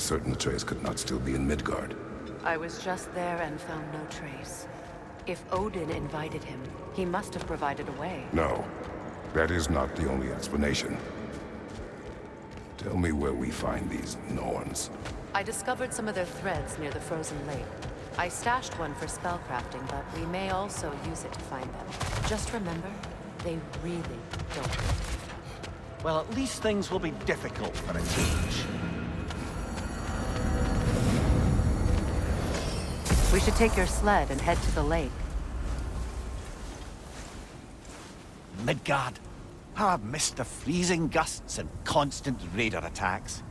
certain Atreus could not still be in Midgard? I was just there and found no trace. If Odin invited him, he must have provided a way. No, that is not the only explanation. Tell me where we find these Norns. I discovered some of their threads near the frozen lake. I stashed one for spellcrafting, but we may also use it to find them. Just remember, they really don't. Well, at least things will be difficult for a change. We should take your sled and head to the lake. Midgard. How I've missed the freezing gusts and constant raider attacks.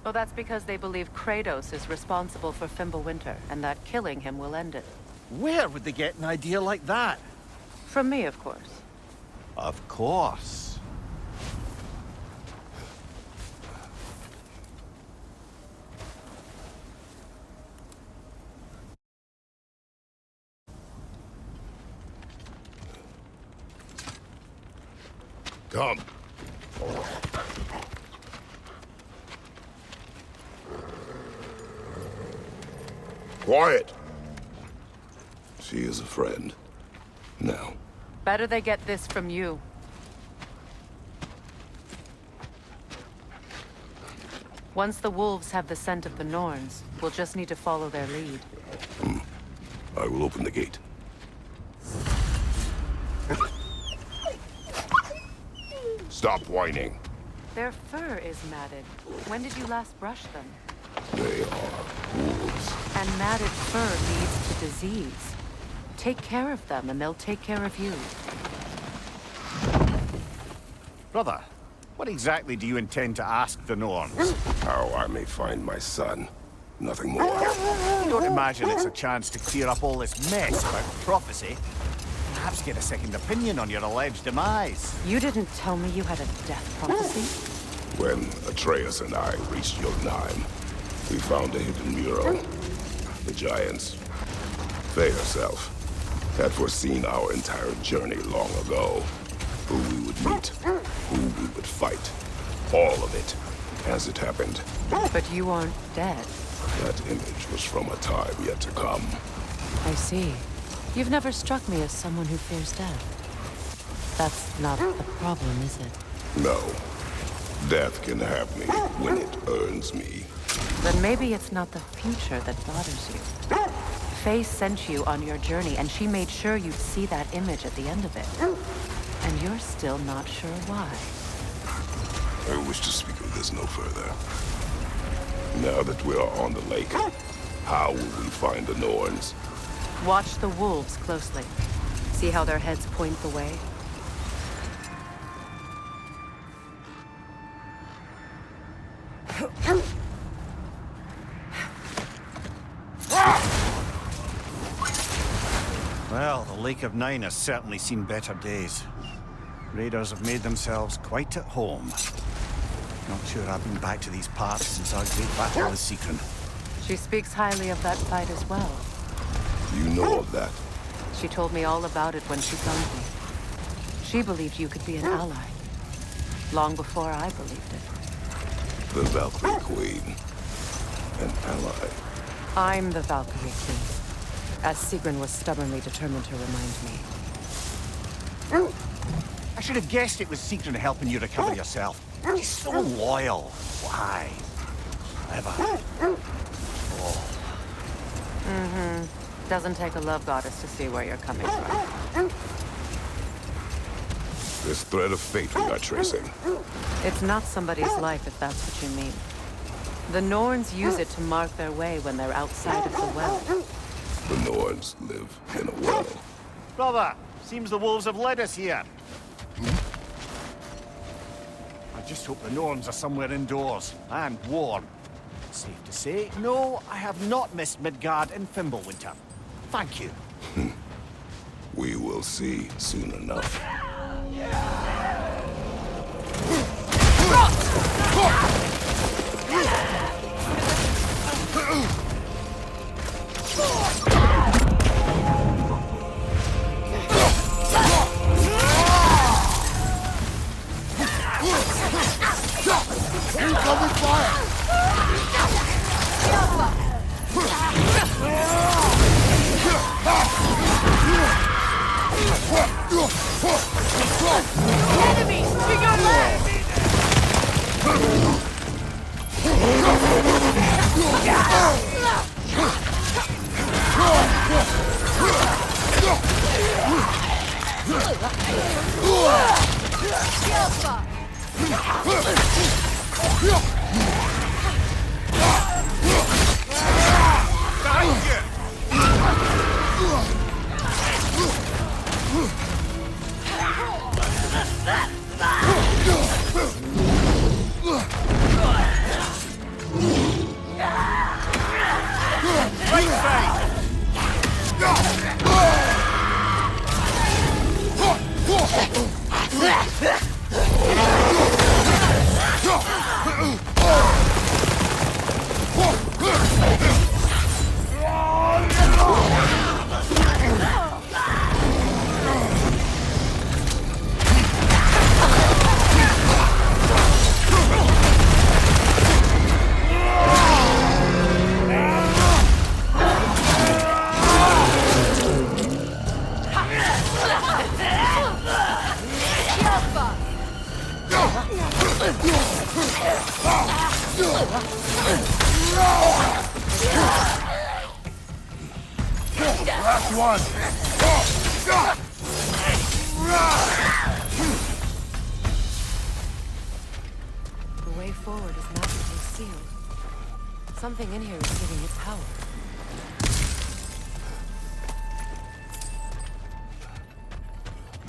Well, that's because they believe Kratos is responsible for Fimbulwinter, and that killing him will end it. Where would they get an idea like that? From me, of course. Of course. Come. Quiet. She is a friend. Now. Better they get this from you. Once the wolves have the scent of the Norns, we'll just need to follow their lead. I will open the gate. Stop whining. Their fur is matted. When did you last brush them? They are wolves. And matted fur leads to disease. Take care of them, and they'll take care of you. Brother, what exactly do you intend to ask the Norns? How I may find my son. Nothing more. You don't imagine it's a chance to clear up all this mess about prophecy? Perhaps get a second opinion on your alleged demise. You didn't tell me you had a death prophecy? When Atreus and I reached Jotunheim, we found a hidden mural. The giants, they herself, had foreseen our entire journey long ago. Who we would meet, who we would fight. All of it, as it happened. But you aren't dead. That image was from a time yet to come. I see. You've never struck me as someone who fears death. That's not the problem, is it? No. Death can have me when it earns me. Then maybe it's not the future that bothers you. Faye sent you on your journey, and she made sure you'd see that image at the end of it. And you're still not sure why. I wish to speak of this no further. Now that we are on the lake, how will we find the Norns? Watch the wolves closely. See how their heads point the way? Well, the Lake of Nine has certainly seen better days. Raiders have made themselves quite at home. Not sure I've been back to these parts since our great battle with Sigrun. She speaks highly of that fight as well. You know of that? She told me all about it when she found me. She believed you could be an ally. Long before I believed it. The Valkyrie Queen. An ally. I'm the Valkyrie Queen. As Sigrun was stubbornly determined to remind me. I should have guessed it was Sigrun helping you recover yourself. She's so loyal. Why? Clever. Oh. Doesn't take a love goddess to see where you're coming from. This thread of fate we are tracing. It's not somebody's life, if that's what you mean. The Norns use it to mark their way when they're outside of the well. The Norns live in a well. Brother, seems the wolves have led us here. I just hope the Norns are somewhere indoors and warm. Safe to say, no, I have not missed Midgard and Fimbulwinter. Thank you. We will see soon enough. Incoming fire! Enemy! To your left! Last one! The way forward is magically sealed. Something in here is giving it power.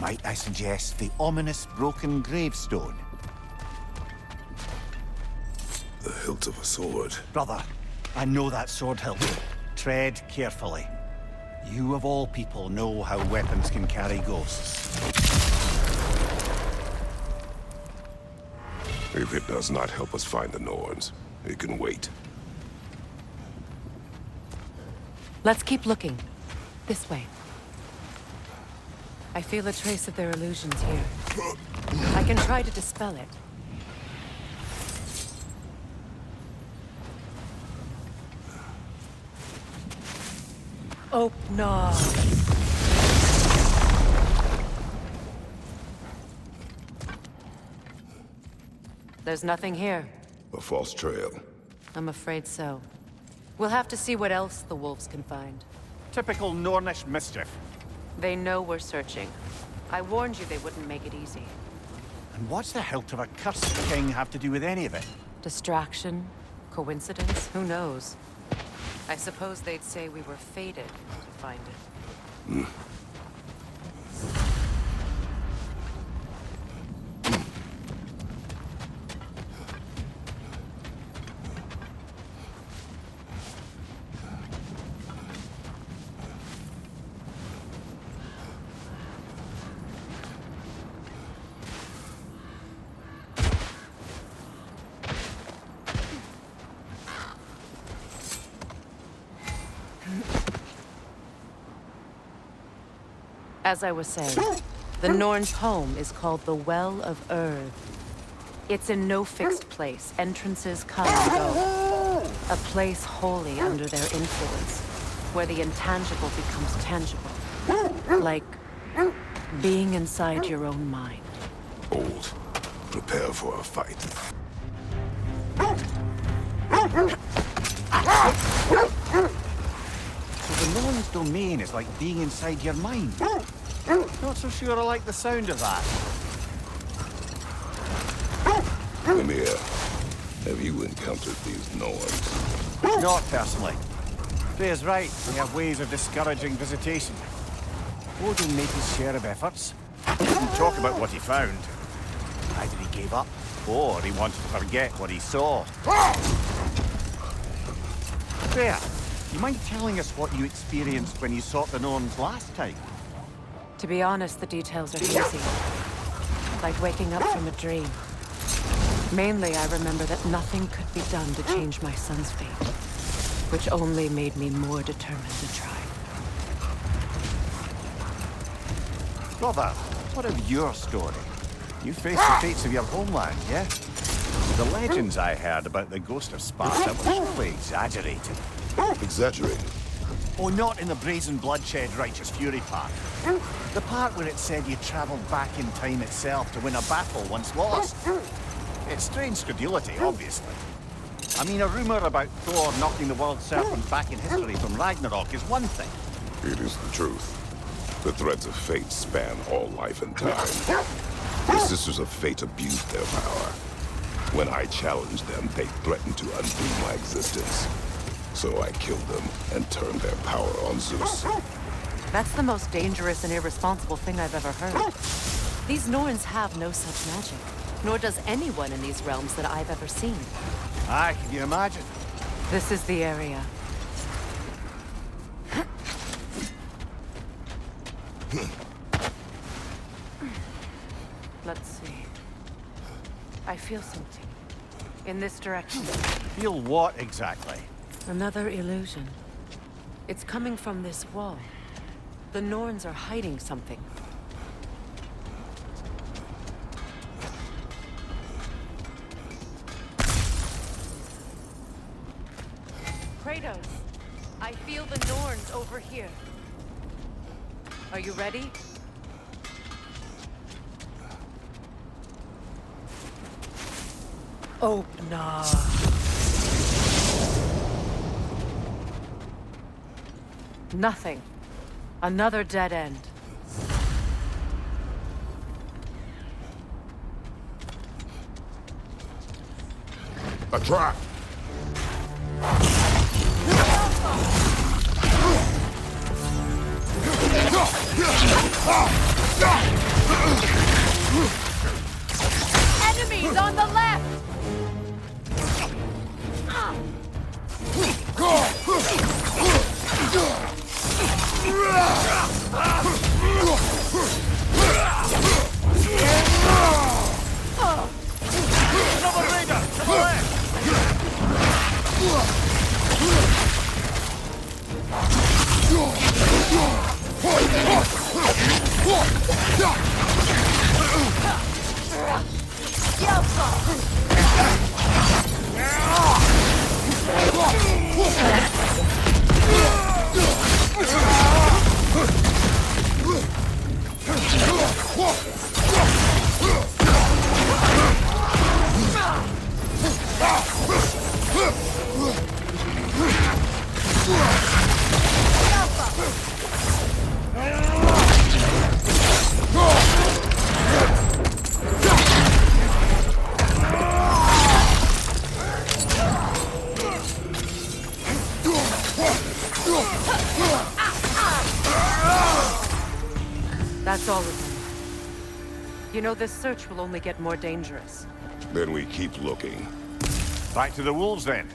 Might I suggest the ominous broken gravestone? The hilt of a sword. Brother, I know that sword hilt. Tread carefully. You of all people know how weapons can carry ghosts. If it does not help us find the Norns, it can wait. Let's keep looking. This way. I feel a trace of their illusions here. I can try to dispel it. Open up. There's nothing here. A false trail. I'm afraid so. We'll have to see what else the wolves can find. Typical Nornish mischief. They know we're searching. I warned you they wouldn't make it easy. And what's the hilt of a cursed king have to do with any of it? Distraction? Coincidence? Who knows? I suppose they'd say we were fated to find it. As I was saying, the Norns' home is called the Well of Earth. It's in no fixed place. Entrances come and go. A place wholly under their influence, where the intangible becomes tangible. Like being inside your own mind. Old. Prepare for a fight. So the Norns' domain is like being inside your mind. Not so sure I like the sound of that. Mimir, have you encountered these Norns? Not personally. Freya's right. We have ways of discouraging visitation. Odin made his share of efforts. He didn't talk about what he found. Either he gave up, or he wanted to forget what he saw. Freya, you mind telling us what you experienced when you sought the Norns last time? To be honest, the details are hazy. Like waking up from a dream. Mainly, I remember that nothing could be done to change my son's fate, which only made me more determined to try. Brother, what of your story? You faced the fates of your homeland, yeah? The legends I heard about the ghost of Sparta were surely exaggerated. Exaggerated? Oh, not in the brazen bloodshed righteous fury part. The part where it said you travelled back in time itself to win a battle once lost. It's strange credulity, obviously. I mean, a rumour about Thor knocking the world serpent back in history from Ragnarok is one thing. It is the truth. The threads of fate span all life and time. The Sisters of Fate abused their power. When I challenged them, they threatened to undo my existence. So I killed them and turned their power on Zeus. That's the most dangerous and irresponsible thing I've ever heard. These Norns have no such magic, nor does anyone in these realms that I've ever seen. Aye, can you imagine? This is the area. Let's see. I feel something. In this direction. Feel what exactly? Another illusion. It's coming from this wall. The Norns are hiding something. Kratos, I feel the Norns over here. Are you ready? Open up. Nothing. Another dead end. A trap! Enemies on the left! Another raider! To the left! That's all of them. You know, this search will only get more dangerous. Then we keep looking. Back to the wolves then.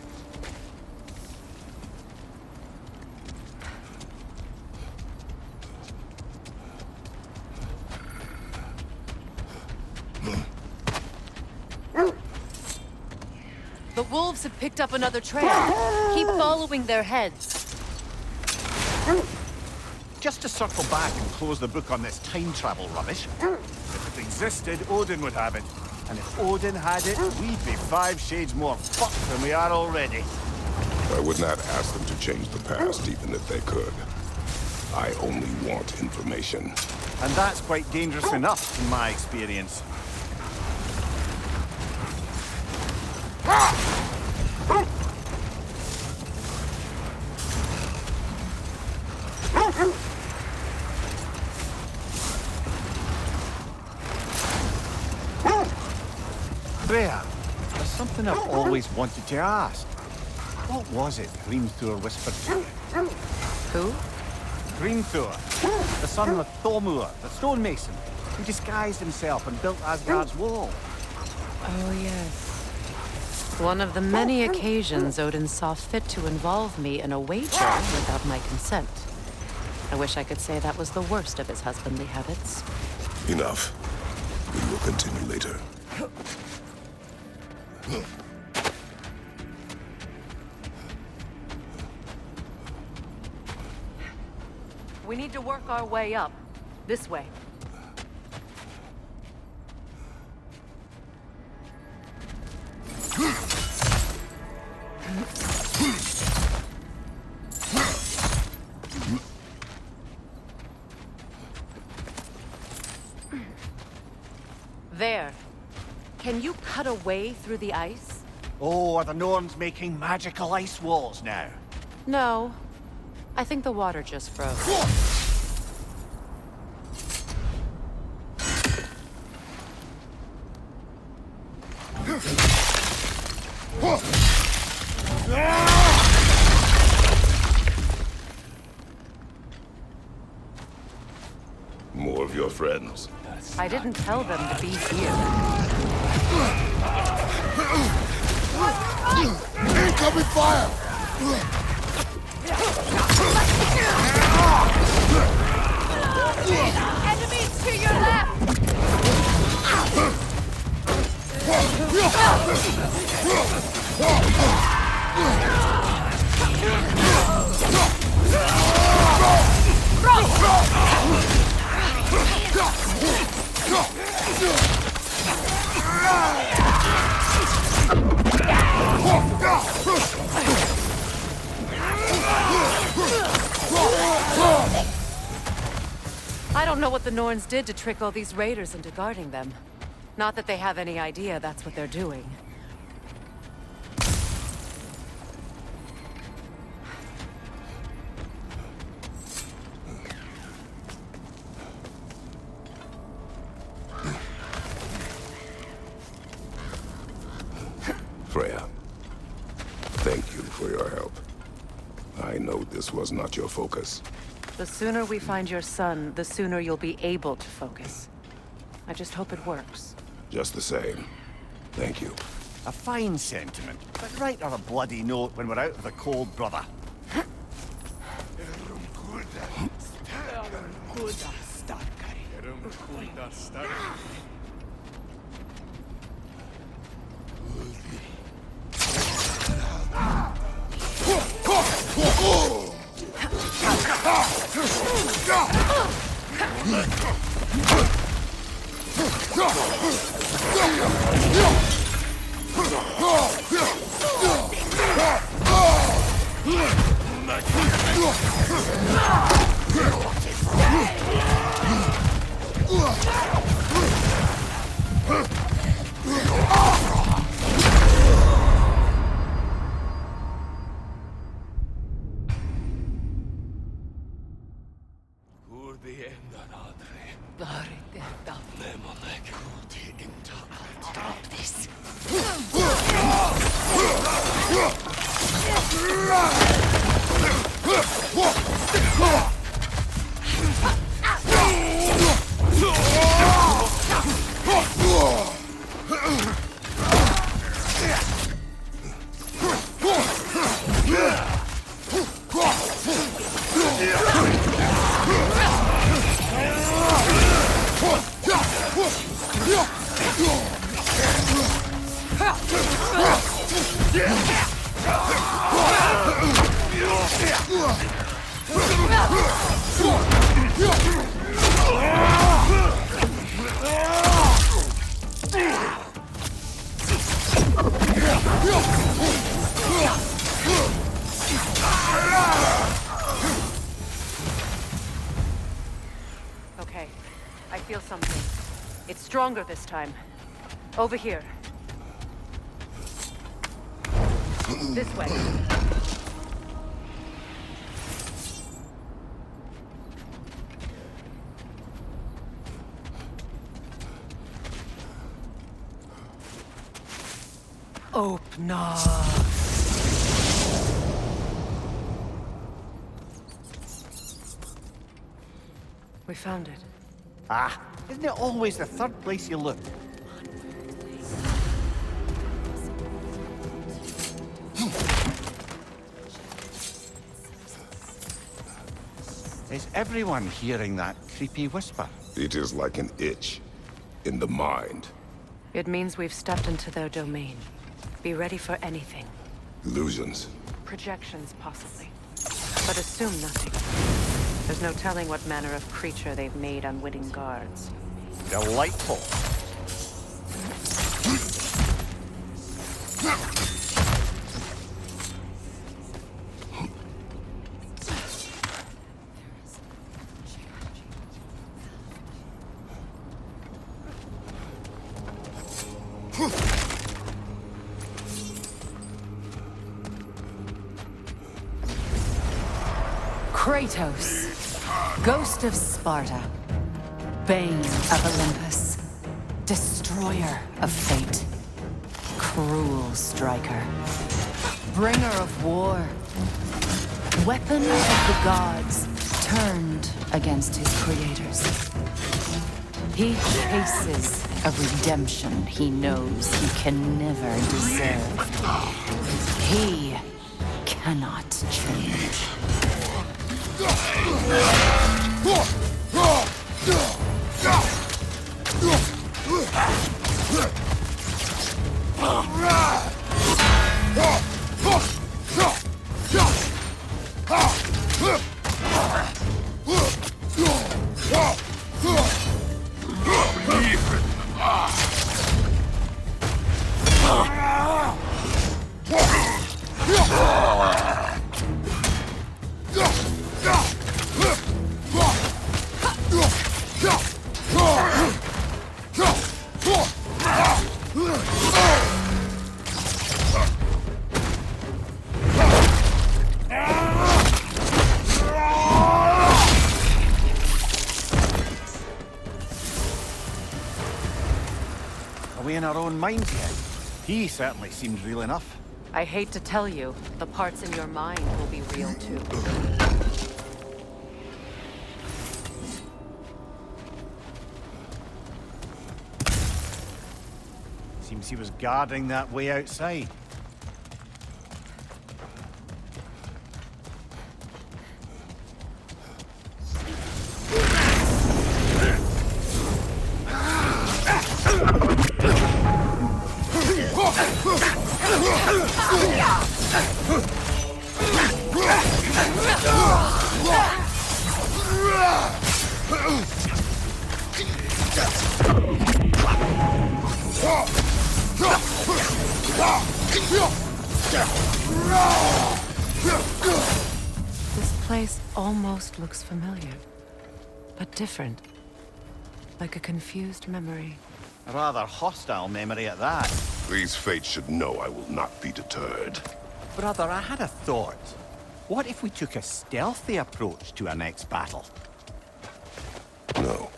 The wolves have picked up another trail. Keep following their heads. Just to circle back and close the book on this time travel rubbish. If it existed, Odin would have it. And if Odin had it, we'd be 5 shades more fucked than we are already. I would not ask them to change the past, even if they could. I only want information. And that's quite dangerous enough, in my experience. Freya, there's something I've always wanted to ask. What was it Grimthor whispered to you? Who? Grimthor, the son of Thormur, the stonemason, who disguised himself and built Asgard's wall. Oh, yes. One of the many occasions Odin saw fit to involve me in a wager without my consent. I wish I could say that was the worst of his husbandly habits. Enough. We will continue later. We need to work our way up. This way. There. Can you cut a way through the ice? Oh, are the Norns making magical ice walls now? No. I think the water just froze. More of your friends. I didn't tell them to be here. Incoming fire! Enemies to your left! I don't know what the Norns did to trick all these raiders into guarding them. Not that they have any idea that's what they're doing. Freya, thank you for your help. I know this was not your focus. The sooner we find your son, the sooner you'll be able to focus. I just hope it works. Just the same, thank you. A fine sentiment, but write her a bloody note when we're out of the cold, brother. Okay, I feel something. It's stronger this time. Over here. This way. Open up. We found it. Ah, isn't it always the third place you look? Is everyone hearing that creepy whisper? It is like an itch in the mind. It means we've stepped into their domain. Be ready for anything. Illusions. Projections, possibly. But assume nothing. There's no telling what manner of creature they've made unwitting guards. Delightful. Kratos, ghost of Sparta, bane of Olympus, destroyer of fate, cruel striker, bringer of war, weapon of the gods turned against his creators. He chases a redemption he knows he can never deserve. He cannot change. Are we in our own minds yet? He certainly seems real enough. I hate to tell you, the parts in your mind will be real too. Seems he was guarding that way outside. This place almost looks familiar, but different. Like a confused memory. A rather hostile memory at that. These fates should know I will not be deterred. Brother, I had a thought. What if we took a stealthy approach to our next battle? No.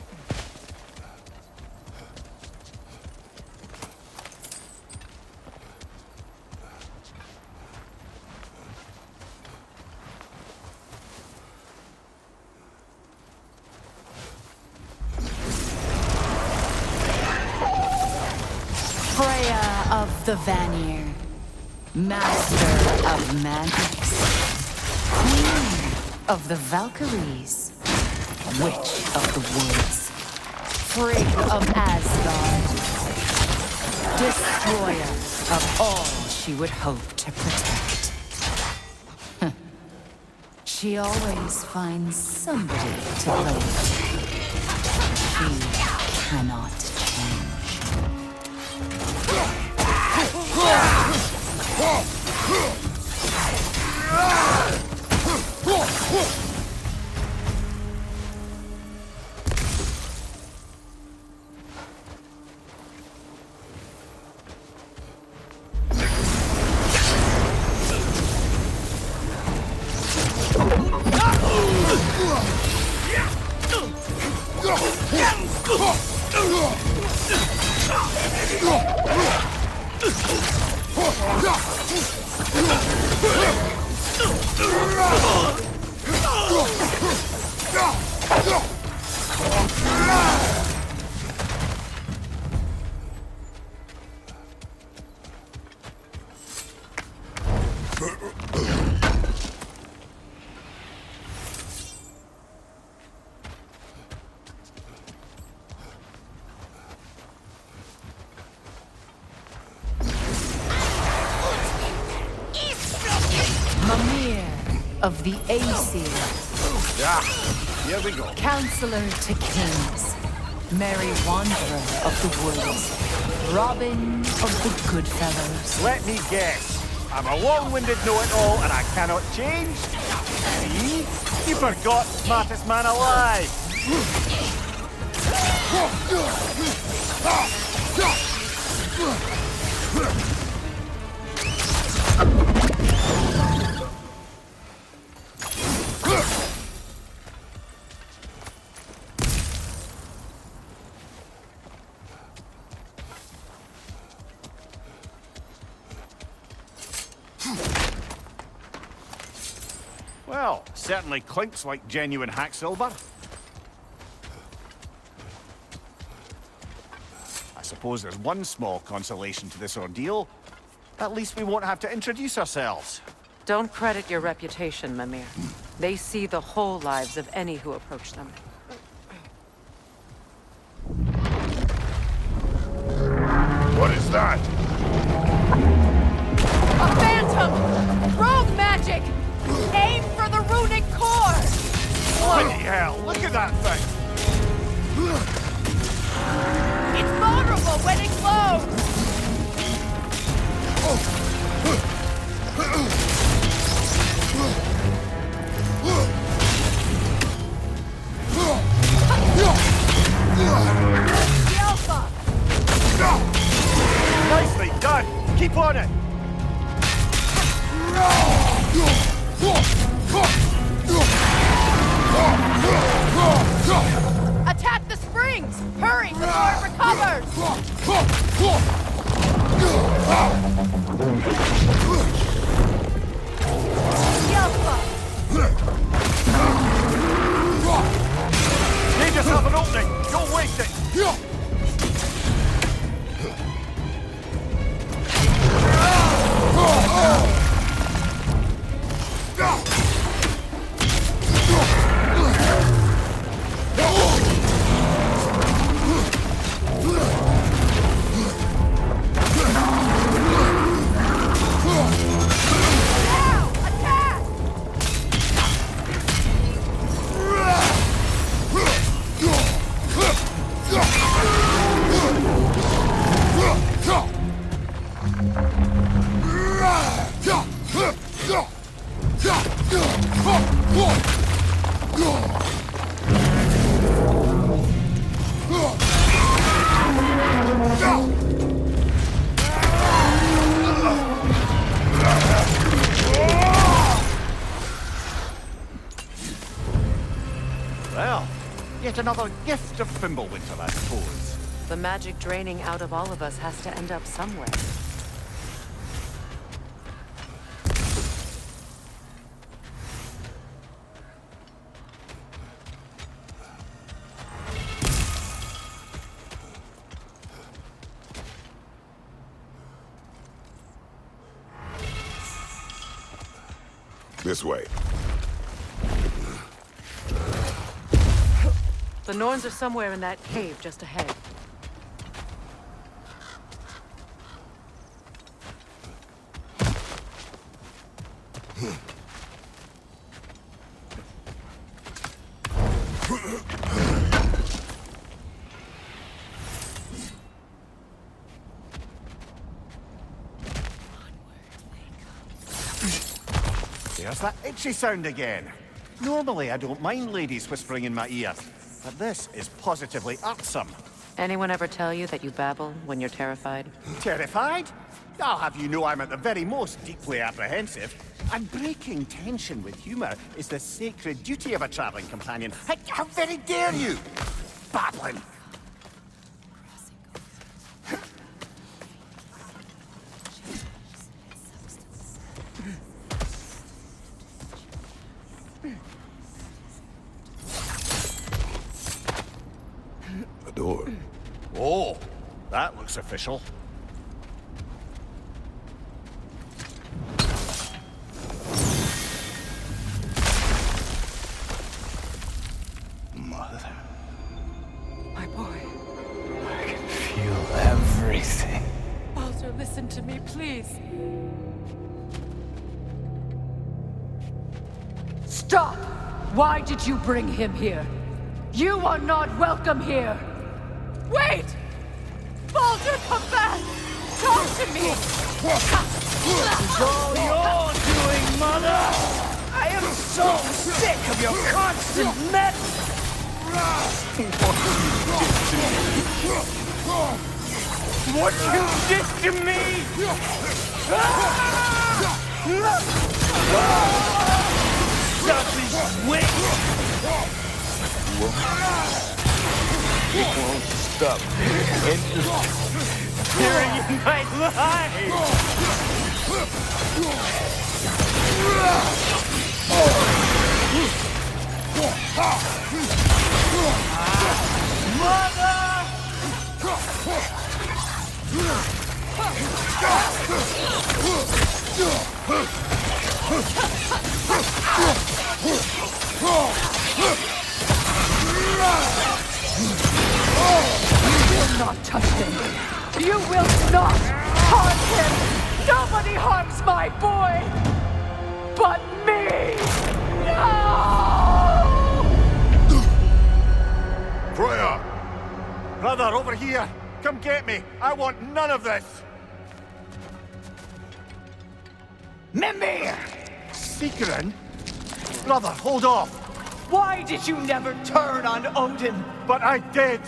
Freya of the Vanir, master of magics, queen of the Valkyries, witch of the woods, frigg of Asgard, destroyer of all she would hope to protect. She always finds somebody to blame. She cannot change. Of the Aesir. Yeah, here we go. Counselor to kings. Merry wanderer of the woods. Robin of the good fellows. Let me guess. I'm a long-winded know-it-all and I cannot change? See? You forgot smartest man alive. Well, certainly clinks like genuine hack silver. I suppose there's one small consolation to this ordeal. At least we won't have to introduce ourselves. Don't credit your reputation, Mimir. They see the whole lives of any who approach them. What is that? A phantom! Rogue magic! Aim for the runic core! Bloody hell, look at that thing! It's vulnerable when it glows! The Alpha! Nicely done! Keep on it! Attack the springs! Hurry before it recovers! The Alpha! Give yourself an opening! Don't waste it! Well, yet another gift of Fimbulwinter, I suppose. The magic draining out of all of us has to end up somewhere. This way. The Norns are somewhere in that cave just ahead. There's that itchy sound again. Normally I don't mind ladies whispering in my ear, but this is positively irksome. Anyone ever tell you that you babble when you're terrified? Terrified? I'll have you know I'm at the very most deeply apprehensive. And breaking tension with humor is the sacred duty of a traveling companion. How very dare you! Babbling! A door. Oh, that looks official. Mother, My boy. I can feel everything. Baldur, listen to me, please. Stop! Why did you bring him here? You are not welcome here! Wait! Baldur, come back! Talk to me! It's all your doing, Mother! I am so sick of your constant mess! What you did to me! Selfish witch! It won't stop interfering in my life! will not touch him. You will not harm him. Nobody harms my boy but me. No! Freya! Brother, over here! Come get me! I want none of this! Mimir! Secret? Brother, hold off! Why did you never turn on Odin? But I did!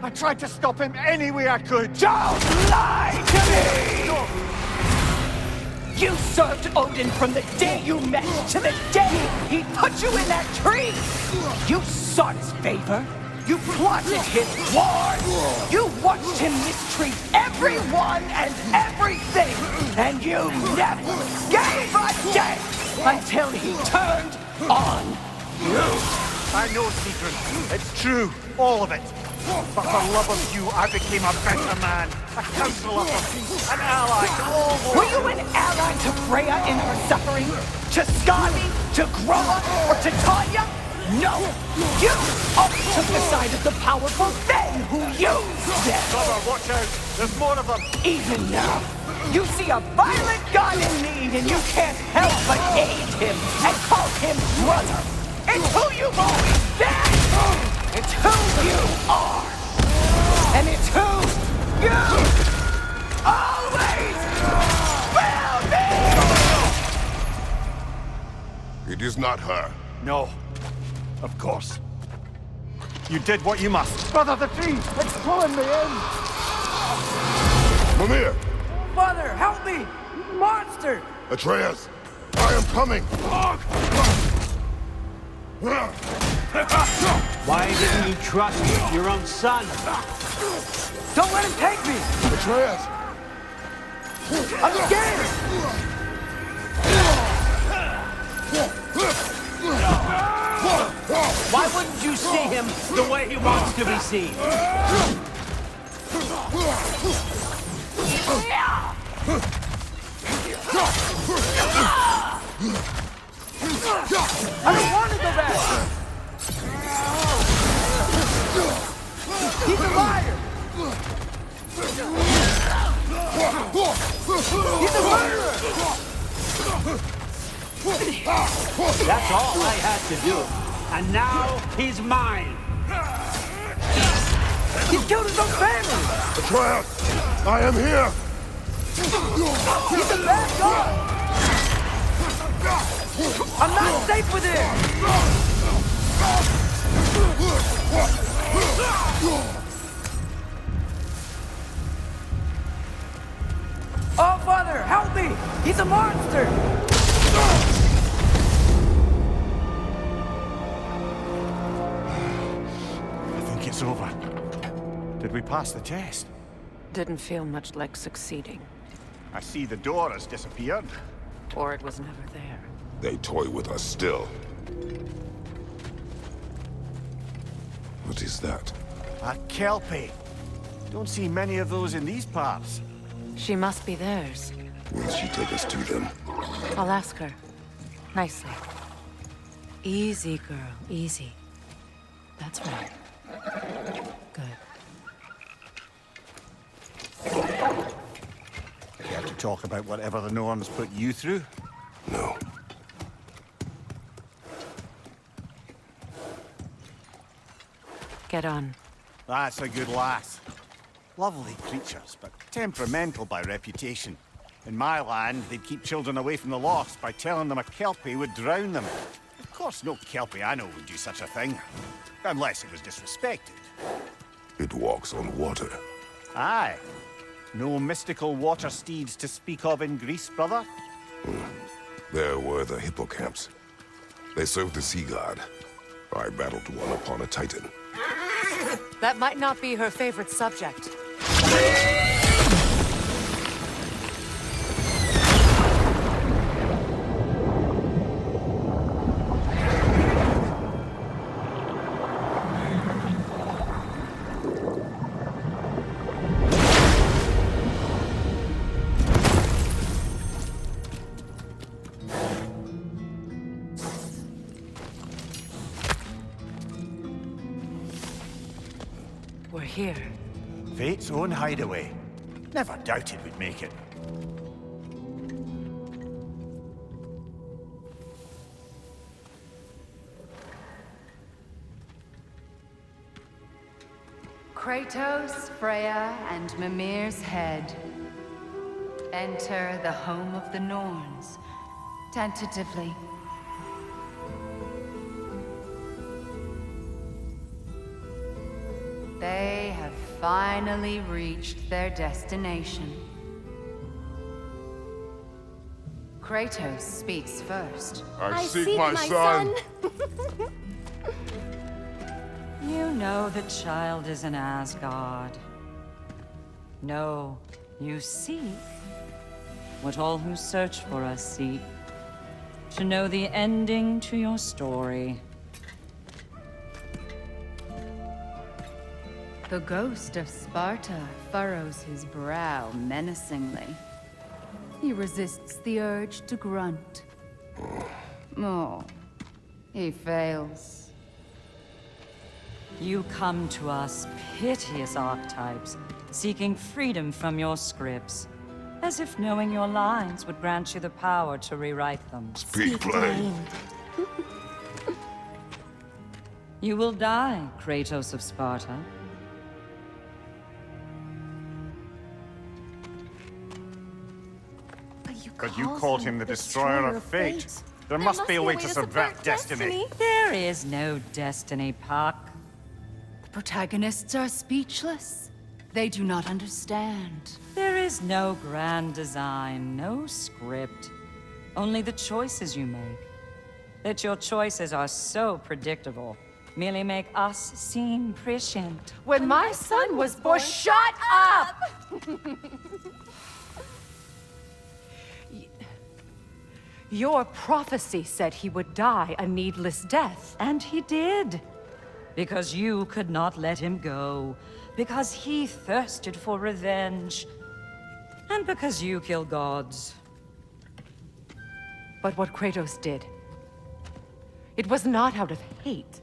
I tried to stop him any way I could! Don't lie to me! You served Odin from the day you met to the day he put you in that tree! You sought his favor. You plotted his wars. You watched him mistreat everyone and everything. And you never gave a damn until he turned on you. I know, Secret. It's true. All of it. But for love of you, I became a better man. A counselor for peace. An ally to all those... Were you an ally to Freya in her suffering? To Skadi? To Groa? Or to Tanya? No! You always took the side of the powerful men who used them! Brother, watch out! There's more of them! Even now, you see a violent god in need and you can't help but aid him and call him brother! It's who you've always been! It's who you are! And it's who you always will be! It is not her. No. Of course. You did what you must. Brother, the tree! It's pulling me in! Mimir! Father, help me! Monster! Atreus! I am coming! Why didn't you trust your own son? Don't let him take me! Atreus! I'm scared! Why wouldn't you see him the way he wants to be seen? I don't want to go back! He's a liar! He's a murderer! That's all I had to do. And now he's mine. He's killed his own family! Atreus! I am here! He's a bad god! I'm not safe with him! Oh, Father, help me! He's a monster! I think it's over. Did we pass the test? Didn't feel much like succeeding. I see the door has disappeared. Or it was never there. They toy with us still. What is that? A Kelpie. Don't see many of those in these parts. She must be theirs. Will she take us to them? I'll ask her. Nicely. Easy, girl. Easy. That's right. Good. Care to talk about whatever the Norns put you through? No. Get on. That's a good lass. Lovely creatures, but temperamental by reputation. In my land, they'd keep children away from the lost by telling them a Kelpie would drown them. Of course, no Kelpie I know would do such a thing. Unless it was disrespected. It walks on water. Aye. No mystical water steeds to speak of in Greece, brother? There were the hippocamps. They served the sea god. I battled one upon a titan. That might not be her favorite subject. We're here. Fate's own hideaway. Never doubted we'd make it. Kratos, Freya, and Mimir's head. Enter the home of the Norns. Tentatively. They have finally reached their destination. Kratos speaks first. I seek my son. You know the child is in Asgard. No, you seek what all who search for us seek. To know the ending to your story. The ghost of Sparta furrows his brow menacingly. He resists the urge to grunt. Oh, he fails. You come to us, piteous archetypes, seeking freedom from your scripts. As if knowing your lines would grant you the power to rewrite them. Speak plain. You will die, Kratos of Sparta. But you called him the destroyer of fate. There must be a way to subvert destiny. There is no destiny, Puck. The protagonists are speechless. They do not understand. There is no grand design, no script. Only the choices you make. That your choices are so predictable, merely make us seem prescient. When my son was born, shut up! Your prophecy said he would die a needless death. And he did. Because you could not let him go. Because he thirsted for revenge. And because you kill gods. But what Kratos did, it was not out of hate.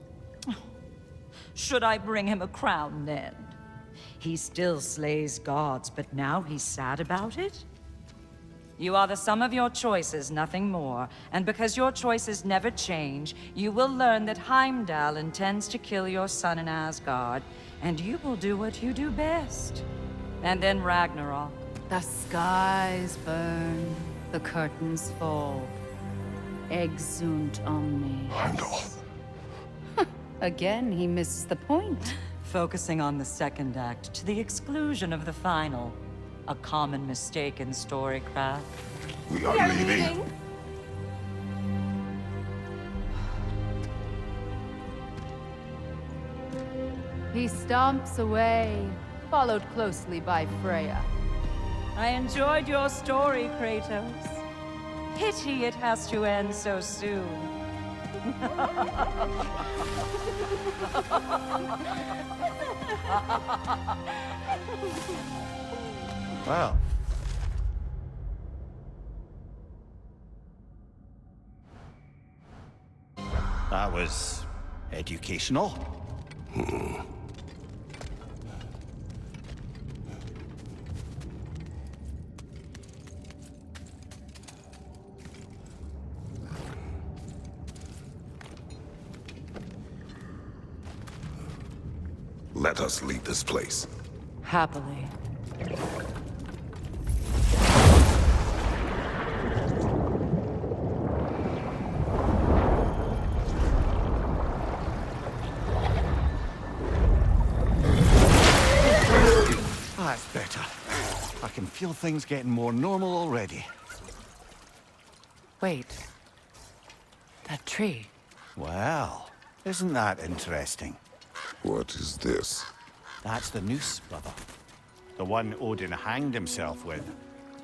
Should I bring him a crown then? He still slays gods, but now he's sad about it? You are the sum of your choices, nothing more. And because your choices never change, you will learn that Heimdall intends to kill your son in Asgard, and you will do what you do best. And then Ragnarok. The skies burn, the curtains fall. Exunt omnes. Heimdall. Again, he misses the point. Focusing on the second act to the exclusion of the final. A common mistake in storycraft. We are leaving. He stomps away, followed closely by Freya. I enjoyed your story, Kratos. Pity it has to end so soon. Well. That was educational. Let us leave this place. Happily. That's better. I can feel things getting more normal already. Wait. That tree. Well, isn't that interesting? What is this? That's the noose, brother. The one Odin hanged himself with.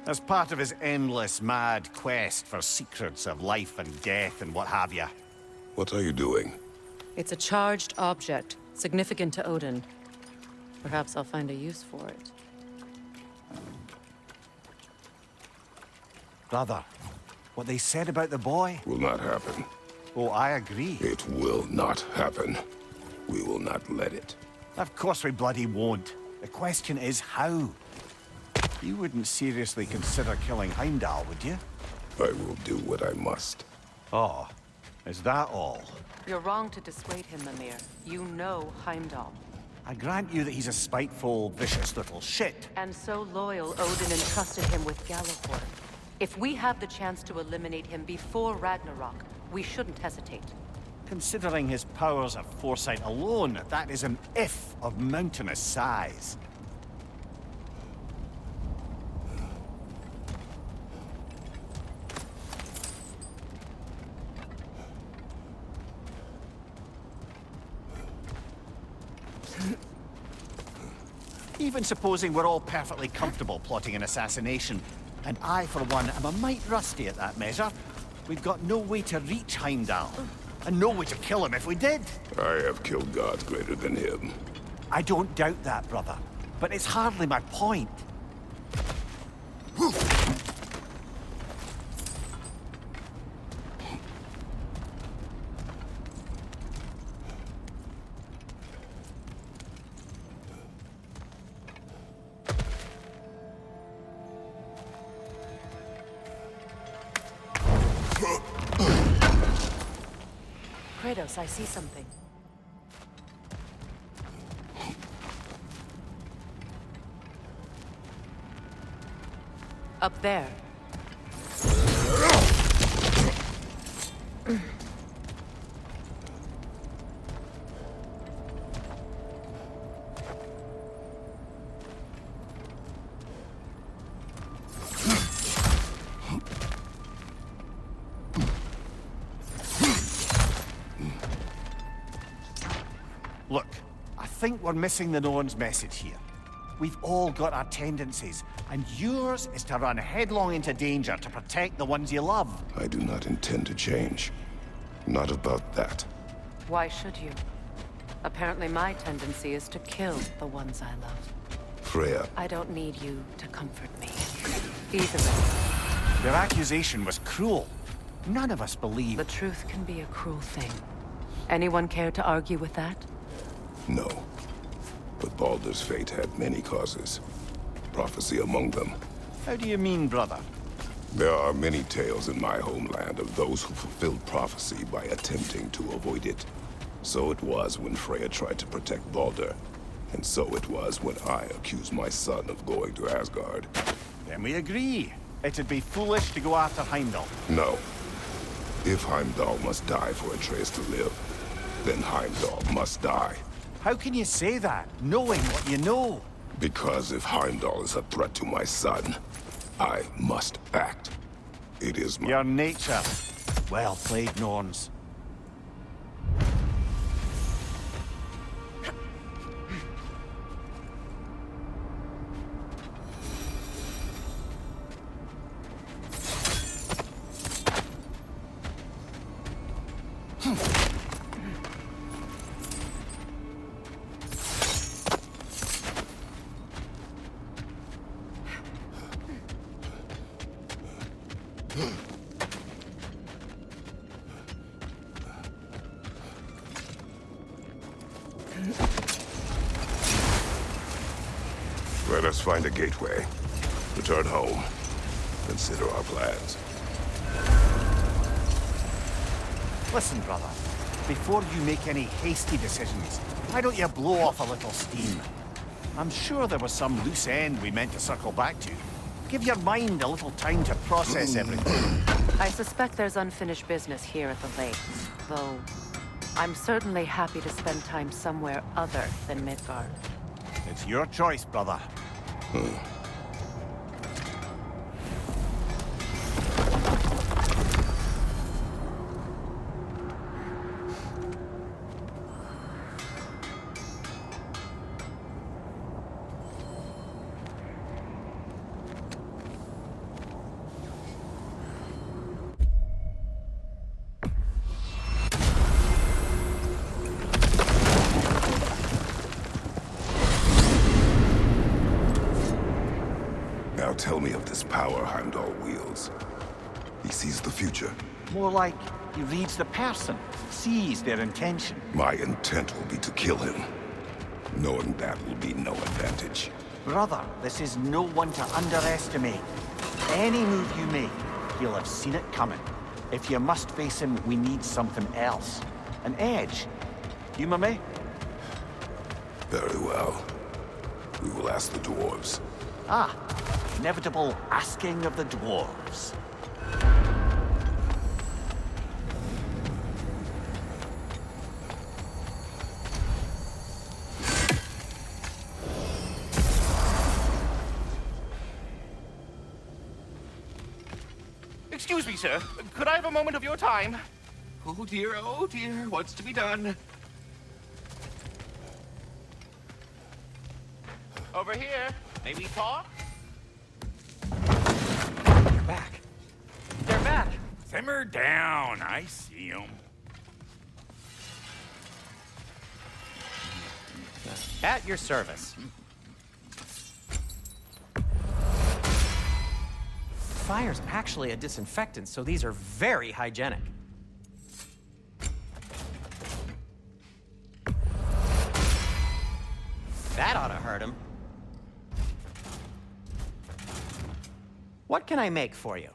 As part of his endless, mad quest for secrets of life and death and what have you. What are you doing? It's a charged object, significant to Odin. Perhaps I'll find a use for it. Brother, what they said about the boy? Will not happen. Oh, I agree. It will not happen. We will not let it. Of course we bloody won't. The question is how. You wouldn't seriously consider killing Heimdall, would you? I will do what I must. Oh, is that all? You're wrong to dissuade him, Mimir. You know Heimdall. I grant you that he's a spiteful, vicious little shit. And so loyal, Odin entrusted him with Gjallarhorn. If we have the chance to eliminate him before Ragnarok, we shouldn't hesitate. Considering his powers of foresight alone, that is an if of mountainous size. Even supposing we're all perfectly comfortable plotting an assassination, and I, for one, am a mite rusty at that measure, we've got no way to reach Heimdall, and no way to kill him if we did. I have killed gods greater than him. I don't doubt that, brother, but it's hardly my point. Kratos, I see something. Up there. Look, I think we're missing the Norns' message here. We've all got our tendencies, and yours is to run headlong into danger to protect the ones you love. I do not intend to change. Not about that. Why should you? Apparently my tendency is to kill the ones I love. Freya, I don't need you to comfort me. Either way. Their accusation was cruel. None of us believe. The truth can be a cruel thing. Anyone care to argue with that? no. But Baldur's fate had many causes. Prophecy among them. How do you mean, brother? There are many tales in my homeland of those who fulfilled prophecy by attempting to avoid it. So it was when Freya tried to protect Baldur. And so it was when I accused my son of going to Asgard. Then we agree. It'd be foolish to go after Heimdall. No. If Heimdall must die for Atreus to live, then Heimdall must die. How can you say that, knowing what you know? Because if Heimdall is a threat to my son, I must act. It is my... Your nature. Well played, Norns. Let us find a gateway. Return home. Consider our plans. Listen, brother. Before you make any hasty decisions, why don't you blow off a little steam? I'm sure there was some loose end we meant to circle back to. Give your mind a little time to process everything. I suspect there's unfinished business here at the lake, though I'm certainly happy to spend time somewhere other than Midgard. It's your choice, brother. Now tell me of this power Heimdall wields. He sees the future. More like he reads the person, sees their intention. My intent will be to kill him. Knowing that will be no advantage. Brother, this is no one to underestimate. Any move you make, he'll have seen it coming. If you must face him, we need something else. An edge. Humor me? Very well. We will ask the dwarves. Ah, inevitable asking of the dwarves. Excuse me, sir. Could I have a moment of your time? Oh dear, what's to be done? Over here. May we talk? They're back. They're back! Simmer down. I see them. At your service. Fire's actually a disinfectant, so these are very hygienic. That ought to hurt him. What can I make for you?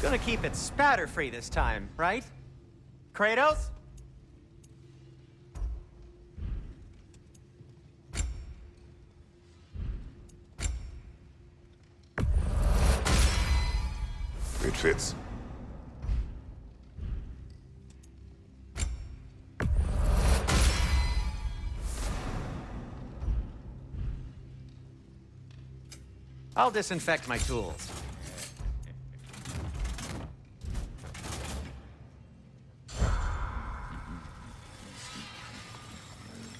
Gonna keep it spatter-free this time, right? Kratos? It fits. I'll disinfect my tools.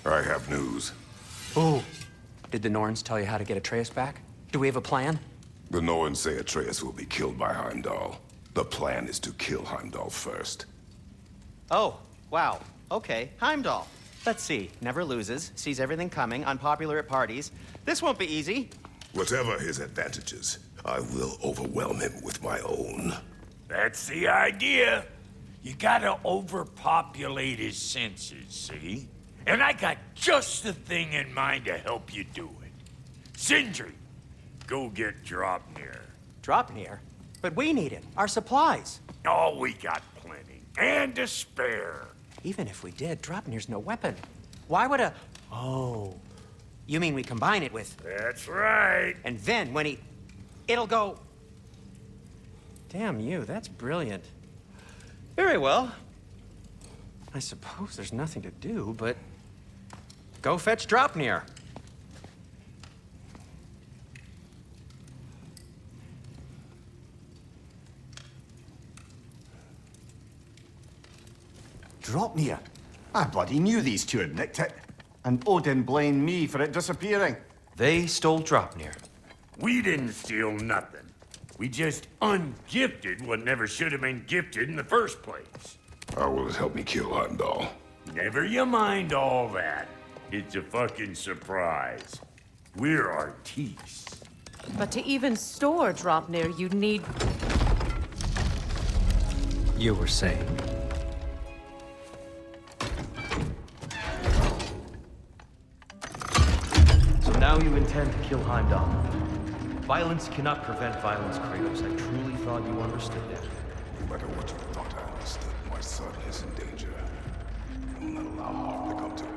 I have news. Ooh. Did the Norns tell you how to get Atreus back? Do we have a plan? The Norns say Atreus will be killed by Heimdall. The plan is to kill Heimdall first. Oh, wow. Okay, Heimdall. Let's see. Never loses, sees everything coming, unpopular at parties. This won't be easy. Whatever his advantages, I will overwhelm him with my own. That's the idea. You gotta overpopulate his senses, see? And I got just the thing in mind to help you do it. Sindri, go get Draupnir. Draupnir? But we need it. Our supplies. Oh, we got plenty. And to spare. Even if we did, Draupnir's no weapon. Why would a... Oh. You mean we combine it with... That's right. And then when he... It'll go... Damn you, that's brilliant. Very well. I suppose there's nothing to do, but... Go fetch Draupnir. Draupnir? I bloody knew these two had nicked it. And Odin blamed me for it disappearing. They stole Draupnir. We didn't steal nothing. We just ungifted what never should have been gifted in the first place. How will it help me kill Heimdall? Never you mind all that. It's a fucking surprise. We're artistes. But to even store Draupnir, you'd need... You were saying... So now you intend to kill Heimdall. Violence cannot prevent violence, Kratos. I truly thought you understood that. No matter what you thought I understood, my son is in danger. I will not allow harm to come to him.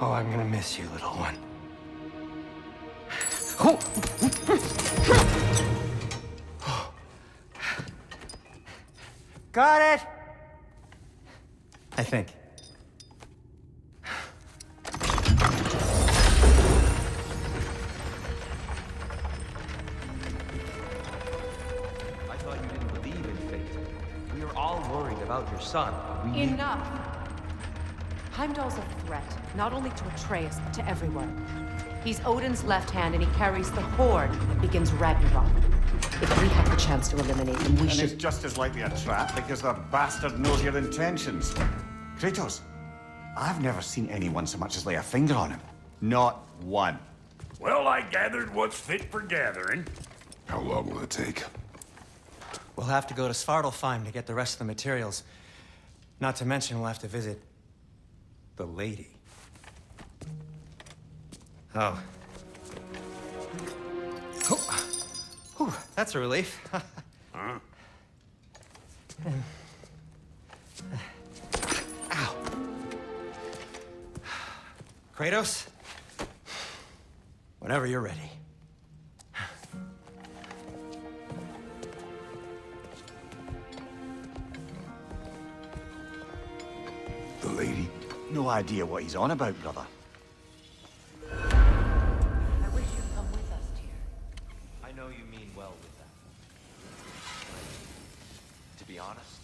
Oh, I'm gonna miss you, little one. Got it? I think. I thought you didn't believe in fate. We are all worried about your son. We need... Enough! Heimdall's a threat, not only to Atreus, but to everyone. He's Odin's left hand, and he carries the Horde that begins Ragnarok. If we have the chance to eliminate him, we should... And it's just as likely a trap because the bastard knows your intentions. Kratos, I've never seen anyone so much as lay a finger on him. Not one. Well, I gathered what's fit for gathering. How long will it take? We'll have to go to Svartalfheim to get the rest of the materials. Not to mention we'll have to visit... the lady. Oh. Whew, that's a relief. Huh? Ow. Kratos? Whenever you're ready. The lady? No idea what he's on about, brother. I wish you'd come with us, dear. I know you mean well with that. To be honest,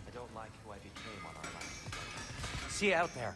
I don't like who I became on our last. See you out there.